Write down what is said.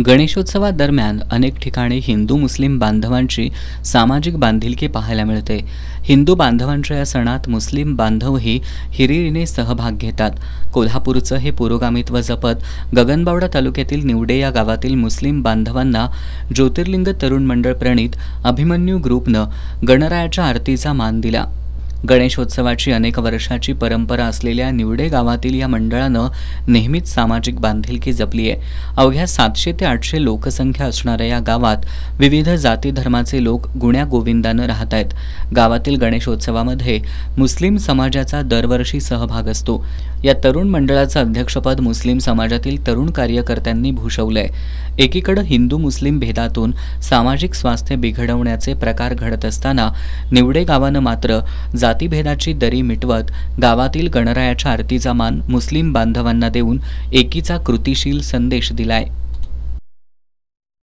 गणेशोत्सवादरम्यान अनेक ठिकाणी हिंदू मुस्लिम बांधवांची सामाजिक बांधिलकी पाहायला मिळते। हिंदू बांधवांच्या या सणात मुस्लिम बांधवही हिरिरीने सहभाग घेतात। कोल्हापूरचं हे पुरोगामित्व जपत गगनबावडा तालुक्यातील निवडे या गावातील मुस्लिम बांधवांना ज्योतिर्लिंग तरुण मंडळ प्रणित अभिमन्यू ग्रुपनं गणरायाच्या आरतीचा मान दिला। गणेशोत्सवाची अनेक वर्षाची परंपरा असलेल्या निवडे गावातील या मंडळानं नेहमीच सामाजिक बांधिलकी जपली आहे। अवघ्या 700 ते 800 लोकसंख्या असणाऱ्या या गावात विविध जाती धर्माचे लोक गुण्या गोविंदानं राहत आहेत। गावातील गणेशोत्सवामध्ये मुस्लिम समाजाचा दरवर्षी सहभाग असतो। या तरुण मंडळाचं अध्यक्षपद मुस्लिम समाजातील तरुण कार्यकर्त्यांनी भूषवलंय। एकीकडे हिंदू मुस्लिम भेदातून सामाजिक स्वास्थ्य बिघडवण्याचे प्रकार घडत असताना निवडे गावानं मात्र जातीभेदाची दरी मिटवत गावातील गणरायाच्या आरतीचा मान मुस्लिम बांधवांना देऊन एकीचा कृतिशील संदेश दिलाय।